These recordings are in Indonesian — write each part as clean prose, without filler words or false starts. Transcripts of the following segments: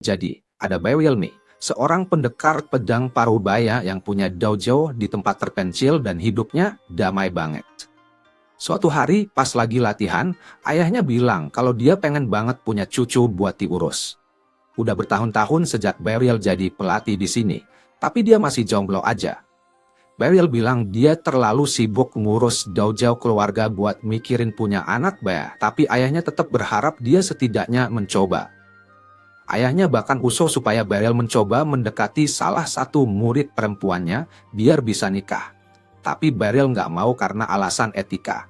Jadi, ada Beryl nih, seorang pendekar pedang Parubaya yang punya dojo di tempat terpencil dan hidupnya damai banget. Suatu hari pas lagi latihan, ayahnya bilang kalau dia pengen banget punya cucu buat diurus. Udah bertahun-tahun sejak Beryl jadi pelatih di sini, tapi dia masih jomblo aja. Beryl bilang dia terlalu sibuk ngurus dojo keluarga buat mikirin punya anak tapi ayahnya tetap berharap dia setidaknya mencoba. Ayahnya bahkan usul supaya Beryl mencoba mendekati salah satu murid perempuannya biar bisa nikah. Tapi Beryl nggak mau karena alasan etika.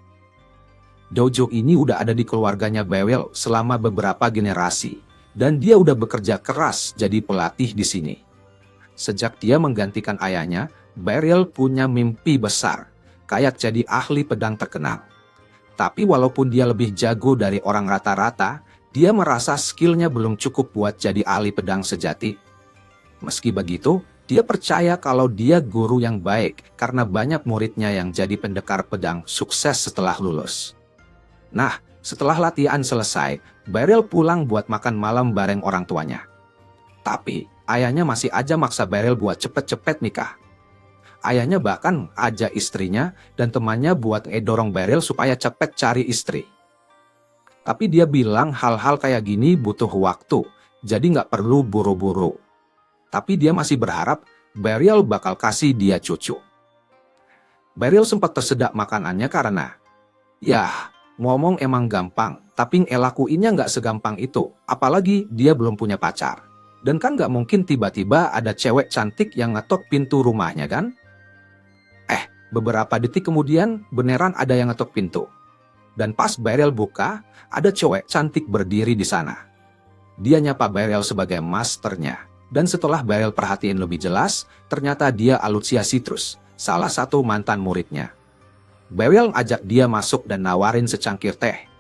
Dojo ini udah ada di keluarganya Beryl selama beberapa generasi. Dan dia udah bekerja keras jadi pelatih di sini. Sejak dia menggantikan ayahnya, Beryl punya mimpi besar, kayak jadi ahli pedang terkenal. Tapi walaupun dia lebih jago dari orang rata-rata, dia merasa skillnya belum cukup buat jadi ahli pedang sejati. Meski begitu, dia percaya kalau dia guru yang baik karena banyak muridnya yang jadi pendekar pedang sukses setelah lulus. Nah, setelah latihan selesai, Beryl pulang buat makan malam bareng orang tuanya. Tapi, ayahnya masih aja maksa Beryl buat cepet-cepet nikah. Ayahnya bahkan ajak istrinya dan temannya buat ngedorong Beryl supaya cepet cari istri. Tapi dia bilang hal-hal kayak gini butuh waktu, jadi nggak perlu buru-buru. Tapi dia masih berharap Beryl bakal kasih dia cucu. Beryl sempat tersedak makanannya karena, ngomong emang gampang, tapi ngelakuinnya nggak segampang itu, apalagi dia belum punya pacar. Dan kan nggak mungkin tiba-tiba ada cewek cantik yang ngetok pintu rumahnya kan? Beberapa detik kemudian, beneran ada yang ngetok pintu. Dan pas Beryl buka, ada cewek cantik berdiri di sana. Dia nyapa Beryl sebagai masternya. Dan setelah Beryl perhatiin lebih jelas, ternyata dia Alucia Citrus, salah satu mantan muridnya. Beryl ajak dia masuk dan nawarin secangkir teh.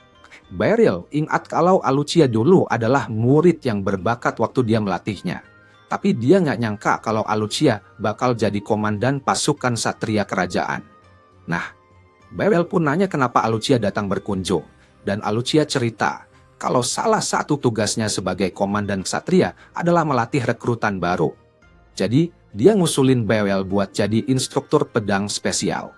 Beryl ingat kalau Alucia dulu adalah murid yang berbakat waktu dia melatihnya. Tapi dia nggak nyangka kalau Alucia bakal jadi komandan pasukan satria kerajaan. Nah, Beryl pun nanya kenapa Alucia datang berkunjung. Dan Alucia cerita kalau salah satu tugasnya sebagai komandan satria adalah melatih rekrutan baru. Jadi, dia ngusulin Beryl buat jadi instruktur pedang spesial.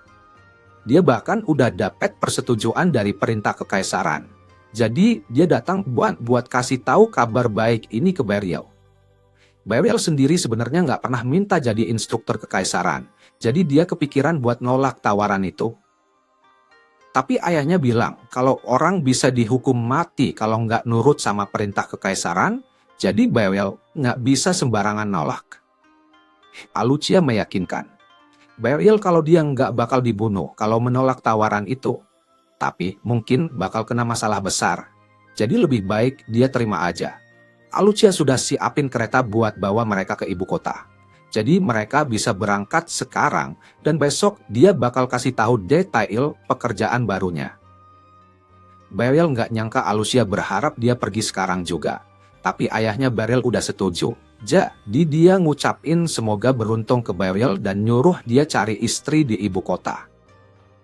Dia bahkan udah dapet persetujuan dari perintah kekaisaran. Jadi, dia datang buat kasih tahu kabar baik ini ke Beryl. Beryl sendiri sebenarnya nggak pernah minta jadi instruktur kekaisaran, jadi dia kepikiran buat nolak tawaran itu. Tapi ayahnya bilang kalau orang bisa dihukum mati kalau nggak nurut sama perintah kekaisaran, jadi Beryl nggak bisa sembarangan nolak. Alucia meyakinkan Beryl kalau dia nggak bakal dibunuh kalau menolak tawaran itu. Tapi mungkin bakal kena masalah besar, jadi lebih baik dia terima aja. Alucia sudah siapin kereta buat bawa mereka ke ibu kota. Jadi mereka bisa berangkat sekarang dan besok dia bakal kasih tahu detail pekerjaan barunya. Beryl nggak nyangka Alucia berharap dia pergi sekarang juga. Tapi ayahnya Beryl udah setuju. Jadi dia ngucapin semoga beruntung ke Beryl dan nyuruh dia cari istri di ibu kota.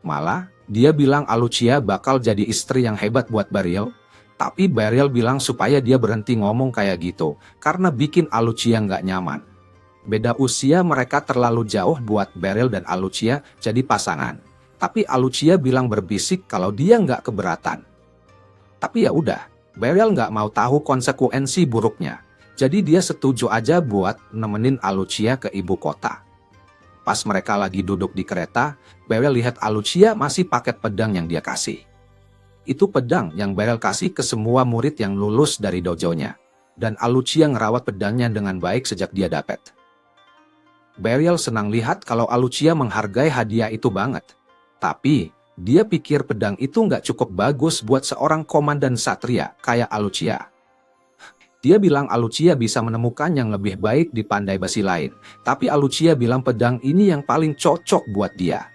Malah, dia bilang Alucia bakal jadi istri yang hebat buat Beryl. Tapi Beryl bilang supaya dia berhenti ngomong kayak gitu, karena bikin Alucia nggak nyaman. Beda usia mereka terlalu jauh buat Beryl dan Alucia jadi pasangan. Tapi Alucia bilang berbisik kalau dia nggak keberatan. Tapi ya udah, Beryl nggak mau tahu konsekuensi buruknya. Jadi dia setuju aja buat nemenin Alucia ke ibu kota. Pas mereka lagi duduk di kereta, Beryl lihat Alucia masih pakai pedang yang dia kasih. Itu pedang yang Beryl kasih ke semua murid yang lulus dari dojonya. Dan Alucia ngerawat pedangnya dengan baik sejak dia dapet. Beryl senang lihat kalau Alucia menghargai hadiah itu banget. Tapi, dia pikir pedang itu nggak cukup bagus buat seorang komandan satria kayak Alucia. Dia bilang Alucia bisa menemukan yang lebih baik di pandai besi lain. Tapi Alucia bilang pedang ini yang paling cocok buat dia.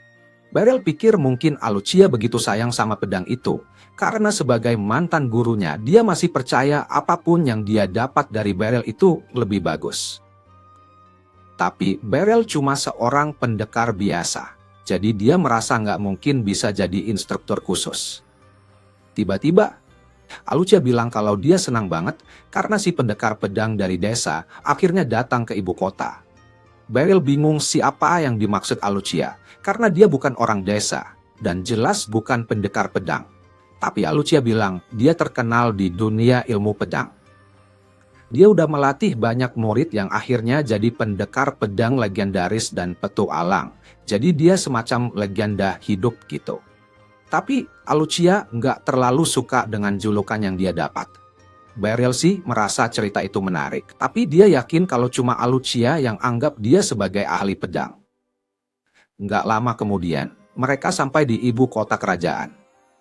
Beryl pikir mungkin Alucia begitu sayang sama pedang itu. Karena sebagai mantan gurunya, dia masih percaya apapun yang dia dapat dari Beryl itu lebih bagus. Tapi Beryl cuma seorang pendekar biasa. Jadi dia merasa nggak mungkin bisa jadi instruktur khusus. Tiba-tiba, Alucia bilang kalau dia senang banget karena si pendekar pedang dari desa akhirnya datang ke ibu kota. Beryl bingung siapa yang dimaksud Alucia karena dia bukan orang desa dan jelas bukan pendekar pedang. Tapi Alucia bilang dia terkenal di dunia ilmu pedang. Dia udah melatih banyak murid yang akhirnya jadi pendekar pedang legendaris dan petualang. Jadi dia semacam legenda hidup gitu. Tapi Alucia nggak terlalu suka dengan julukan yang dia dapat. Beryl sih merasa cerita itu menarik, tapi dia yakin kalau cuma Alucia yang anggap dia sebagai ahli pedang. Nggak lama kemudian, mereka sampai di ibu kota kerajaan.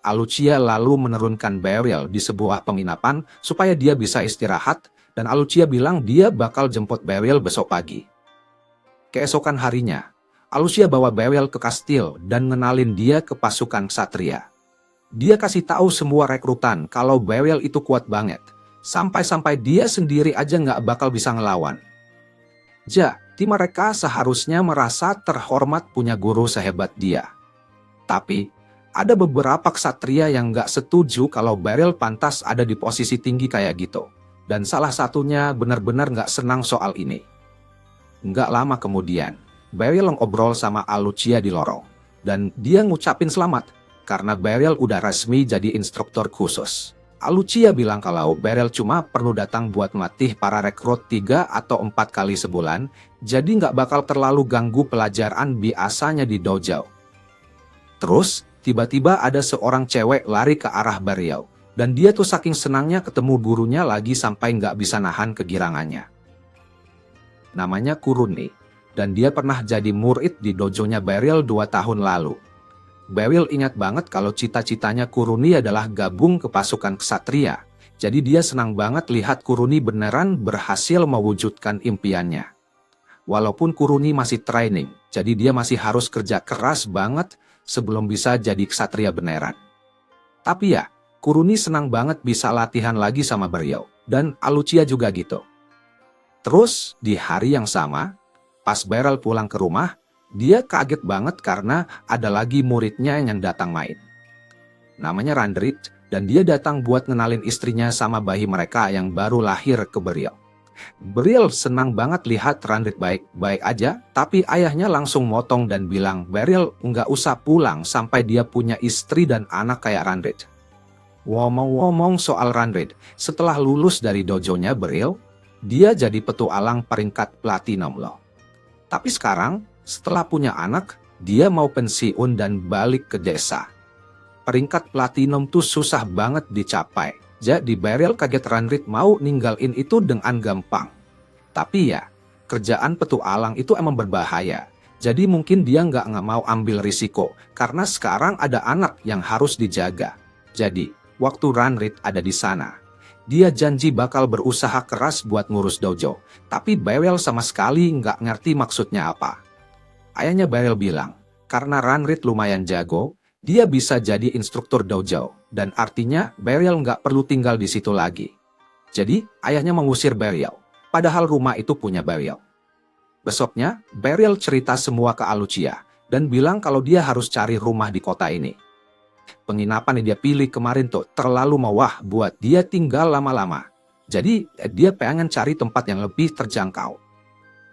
Alucia lalu menurunkan Beryl di sebuah penginapan supaya dia bisa istirahat, dan Alucia bilang dia bakal jemput Beryl besok pagi. Keesokan harinya, Alucia bawa Beryl ke kastil dan ngenalin dia ke pasukan ksatria. Dia kasih tahu semua rekrutan kalau Beryl itu kuat banget, sampai-sampai dia sendiri aja nggak bakal bisa ngelawan. Jadi mereka seharusnya merasa terhormat punya guru sehebat dia. Tapi, ada beberapa ksatria yang nggak setuju kalau Beryl pantas ada di posisi tinggi kayak gitu. Dan salah satunya benar-benar nggak senang soal ini. Nggak lama kemudian, Beryl ngobrol sama Alucia di lorong. Dan dia ngucapin selamat, karena Beryl udah resmi jadi instruktur khusus. Alucia bilang kalau Beryl cuma perlu datang buat melatih para rekrut 3 atau 4 kali sebulan, jadi nggak bakal terlalu ganggu pelajaran biasanya di dojo. Terus, tiba-tiba ada seorang cewek lari ke arah Beryl. Dan dia tuh saking senangnya ketemu gurunya lagi sampai nggak bisa nahan kegirangannya. Namanya Kuruni, dan dia pernah jadi murid di dojonya Beryl 2 tahun lalu. Beryl ingat banget kalau cita-citanya Kuruni adalah gabung ke pasukan ksatria. Jadi dia senang banget lihat Kuruni beneran berhasil mewujudkan impiannya. Walaupun Kuruni masih training, jadi dia masih harus kerja keras banget sebelum bisa jadi ksatria beneran. Tapi ya, Kuruni senang banget bisa latihan lagi sama Beryl, dan Alucia juga gitu. Terus, di hari yang sama, pas Beryl pulang ke rumah, dia kaget banget karena ada lagi muridnya yang datang main. Namanya Randrit, dan dia datang buat ngenalin istrinya sama bayi mereka yang baru lahir ke Beryl. Beryl senang banget lihat Randrit baik-baik aja, tapi ayahnya langsung motong dan bilang Beryl nggak usah pulang sampai dia punya istri dan anak kayak Randrit. Ngomong-ngomong soal Randrit, setelah lulus dari dojonya Beryl, dia jadi petualang peringkat platinum loh. Tapi sekarang, setelah punya anak, dia mau pensiun dan balik ke desa. Peringkat platinum tuh susah banget dicapai, jadi Beryl kaget Randrit mau ninggalin itu dengan gampang. Tapi ya, kerjaan petualang itu emang berbahaya, jadi mungkin dia nggak mau ambil risiko, karena sekarang ada anak yang harus dijaga. Jadi, waktu Randrit ada di sana, dia janji bakal berusaha keras buat ngurus dojo, tapi Beryl sama sekali nggak ngerti maksudnya apa. Ayahnya Beryl bilang, karena Randrit lumayan jago, dia bisa jadi instruktur dojo, dan artinya Beryl nggak perlu tinggal di situ lagi. Jadi, ayahnya mengusir Beryl, padahal rumah itu punya Beryl. Besoknya, Beryl cerita semua ke Alucia, dan bilang kalau dia harus cari rumah di kota ini. Penginapan yang dia pilih kemarin tuh terlalu mewah buat dia tinggal lama-lama. Jadi dia pengen cari tempat yang lebih terjangkau.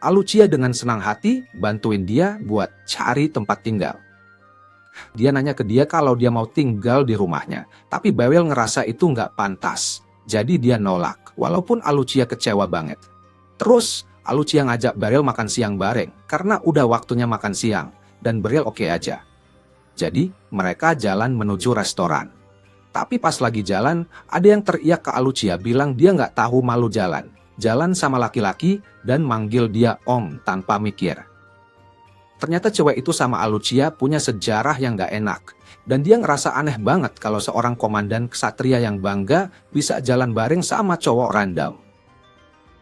Alucia dengan senang hati bantuin dia buat cari tempat tinggal. Dia nanya ke dia kalau dia mau tinggal di rumahnya, tapi Beryl ngerasa itu nggak pantas. Jadi dia nolak, walaupun Alucia kecewa banget. Terus Alucia ngajak Beryl makan siang bareng, karena udah waktunya makan siang, dan Beryl oke aja. Jadi, mereka jalan menuju restoran. Tapi pas lagi jalan, ada yang teriak ke Alucia bilang dia nggak tahu malu jalan. Jalan sama laki-laki dan manggil dia om tanpa mikir. Ternyata cewek itu sama Alucia punya sejarah yang nggak enak. Dan dia ngerasa aneh banget kalau seorang komandan ksatria yang bangga bisa jalan bareng sama cowok random.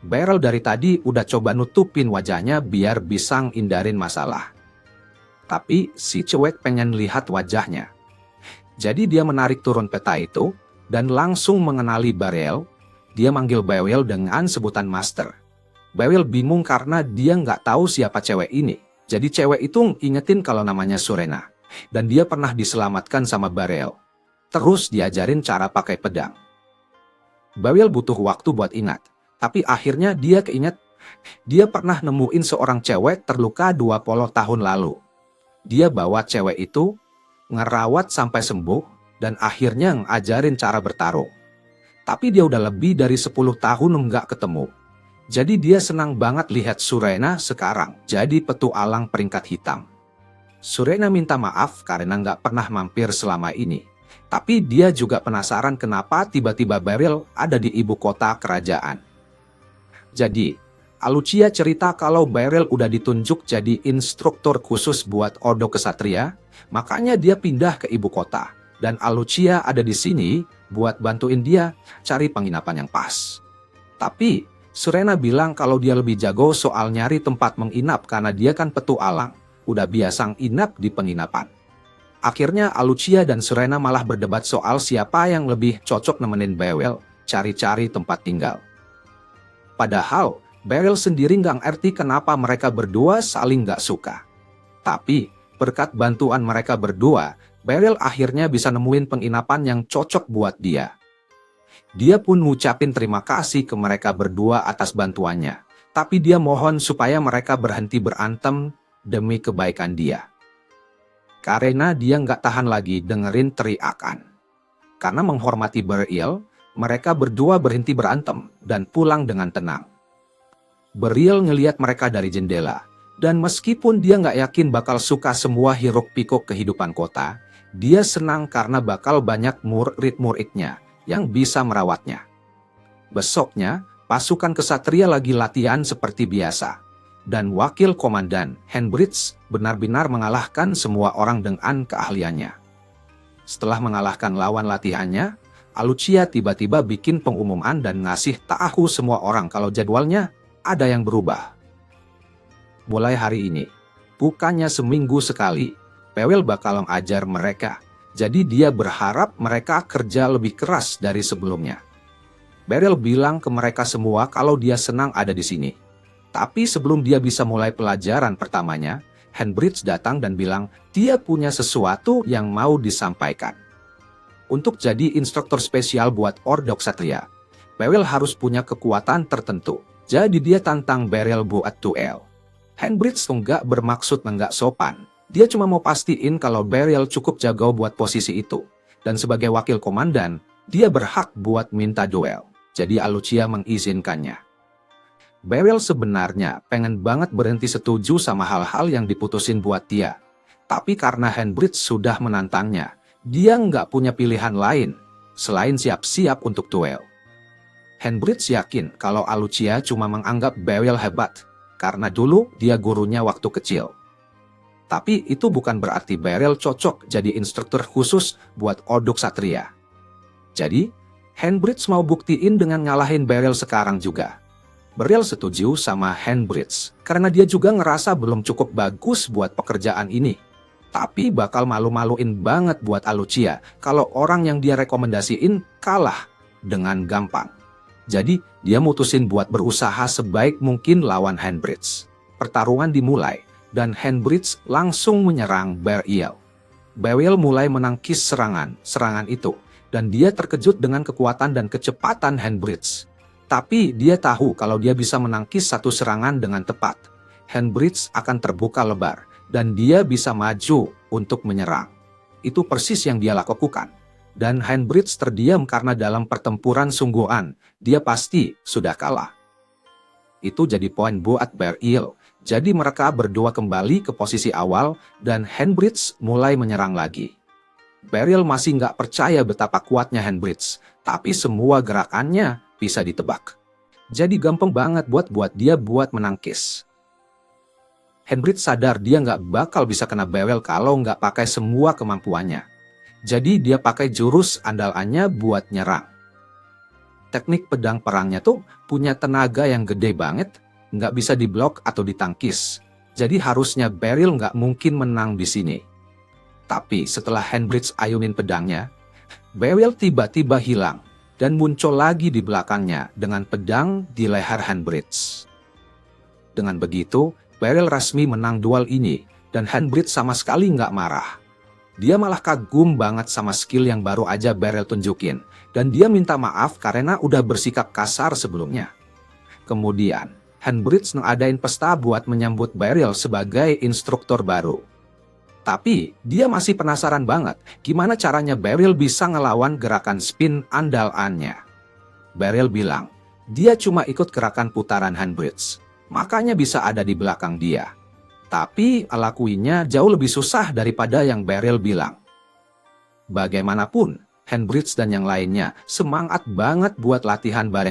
Beryl dari tadi udah coba nutupin wajahnya biar bisa ngindarin masalah. Tapi si cewek pengen lihat wajahnya. Jadi dia menarik turun peta itu, dan langsung mengenali Beryl. Dia manggil Beryl dengan sebutan Master. Beryl bingung karena dia nggak tahu siapa cewek ini. Jadi cewek itu ingetin kalau namanya Surena. Dan dia pernah diselamatkan sama Beryl. Terus diajarin cara pakai pedang. Beryl butuh waktu buat ingat, tapi akhirnya dia keinget. Dia pernah nemuin seorang cewek terluka 20 tahun lalu. Dia bawa cewek itu, ngerawat sampai sembuh, dan akhirnya ngajarin cara bertarung. Tapi dia udah lebih dari 10 tahun nggak ketemu. Jadi dia senang banget lihat Surena sekarang jadi petualang peringkat hitam. Surena minta maaf karena nggak pernah mampir selama ini. Tapi dia juga penasaran kenapa tiba-tiba Beryl ada di ibu kota kerajaan. Jadi, Alucia cerita kalau Beryl udah ditunjuk jadi instruktur khusus buat Ordo Ksatria, makanya dia pindah ke ibu kota. Dan Alucia ada di sini buat bantuin dia cari penginapan yang pas. Tapi, Surena bilang kalau dia lebih jago soal nyari tempat menginap karena dia kan petualang, udah biasa nginap di penginapan. Akhirnya Alucia dan Surena malah berdebat soal siapa yang lebih cocok nemenin Beryl cari-cari tempat tinggal. Padahal, Beryl sendiri nggak ngerti kenapa mereka berdua saling nggak suka. Tapi, berkat bantuan mereka berdua, Beryl akhirnya bisa nemuin penginapan yang cocok buat dia. Dia pun ngucapin terima kasih ke mereka berdua atas bantuannya. Tapi dia mohon supaya mereka berhenti berantem demi kebaikan dia. Karena dia nggak tahan lagi dengerin teriakan. Karena menghormati Beryl, mereka berdua berhenti berantem dan pulang dengan tenang. Beryl ngeliat mereka dari jendela, dan meskipun dia nggak yakin bakal suka semua hiruk-pikuk kehidupan kota, dia senang karena bakal banyak murid-muridnya yang bisa merawatnya. Besoknya, pasukan kesatria lagi latihan seperti biasa, dan wakil komandan, Henbridge, benar-benar mengalahkan semua orang dengan keahliannya. Setelah mengalahkan lawan latihannya, Alucia tiba-tiba bikin pengumuman dan ngasih tahu semua orang kalau jadwalnya ada yang berubah. Mulai hari ini, bukannya seminggu sekali, Beryl bakal mengajar mereka. Jadi dia berharap mereka kerja lebih keras dari sebelumnya. Beryl bilang ke mereka semua kalau dia senang ada di sini. Tapi sebelum dia bisa mulai pelajaran pertamanya, Henbridge datang dan bilang dia punya sesuatu yang mau disampaikan. Untuk jadi instruktur spesial buat Ordo Ksatria, Beryl harus punya kekuatan tertentu. Jadi dia tantang Beryl buat duel. Henbridge nggak bermaksud nggak sopan. Dia cuma mau pastiin kalau Beryl cukup jago buat posisi itu. Dan sebagai wakil komandan, dia berhak buat minta duel. Jadi Alucia mengizinkannya. Beryl sebenarnya pengen banget berhenti setuju sama hal-hal yang diputusin buat dia. Tapi karena Henbridge sudah menantangnya, dia nggak punya pilihan lain selain siap-siap untuk duel. Henbridge yakin kalau Alucia cuma menganggap Beryl hebat, karena dulu dia gurunya waktu kecil. Tapi itu bukan berarti Beryl cocok jadi instruktur khusus buat Ordo Ksatria. Jadi, Henbridge mau buktiin dengan ngalahin Beryl sekarang juga. Beryl setuju sama Henbridge, karena dia juga ngerasa belum cukup bagus buat pekerjaan ini. Tapi bakal malu-maluin banget buat Alucia kalau orang yang dia rekomendasiin kalah dengan gampang. Jadi, dia mutusin buat berusaha sebaik mungkin lawan Henbridge. Pertarungan dimulai, dan Henbridge langsung menyerang Beryl. Beryl mulai menangkis serangan itu, dan dia terkejut dengan kekuatan dan kecepatan Henbridge. Tapi dia tahu kalau dia bisa menangkis satu serangan dengan tepat, Henbridge akan terbuka lebar, dan dia bisa maju untuk menyerang. Itu persis yang dia lakukan. Dan Henbridge terdiam karena dalam pertempuran sungguhan, dia pasti sudah kalah. Itu jadi poin buat Beryl. Jadi mereka berdua kembali ke posisi awal dan Henbridge mulai menyerang lagi. Beryl masih nggak percaya betapa kuatnya Henbridge, tapi semua gerakannya bisa ditebak. Jadi gampang banget buat dia buat menangkis. Henbridge sadar dia nggak bakal bisa kena Beryl kalau nggak pakai semua kemampuannya. Jadi dia pakai jurus andalannya buat nyerang. Teknik pedang perangnya tuh punya tenaga yang gede banget, nggak bisa diblok atau ditangkis. Jadi harusnya Beryl nggak mungkin menang di sini. Tapi setelah Henbridge ayunin pedangnya, Beryl tiba-tiba hilang dan muncul lagi di belakangnya dengan pedang di leher Henbridge. Dengan begitu, Beryl resmi menang duel ini dan Henbridge sama sekali nggak marah. Dia malah kagum banget sama skill yang baru aja Beryl tunjukin. dan dia minta maaf karena udah bersikap kasar sebelumnya. Kemudian, Handbridge ngadain pesta buat menyambut Beryl sebagai instruktur baru. Tapi, dia masih penasaran banget gimana caranya Beryl bisa ngelawan gerakan spin andalannya. Beryl bilang, dia cuma ikut gerakan putaran Handbridge, makanya bisa ada di belakang dia. Tapi, lakuinnya jauh lebih susah daripada yang Beryl bilang. Bagaimanapun, Handbridge dan yang lainnya semangat banget buat latihan bareng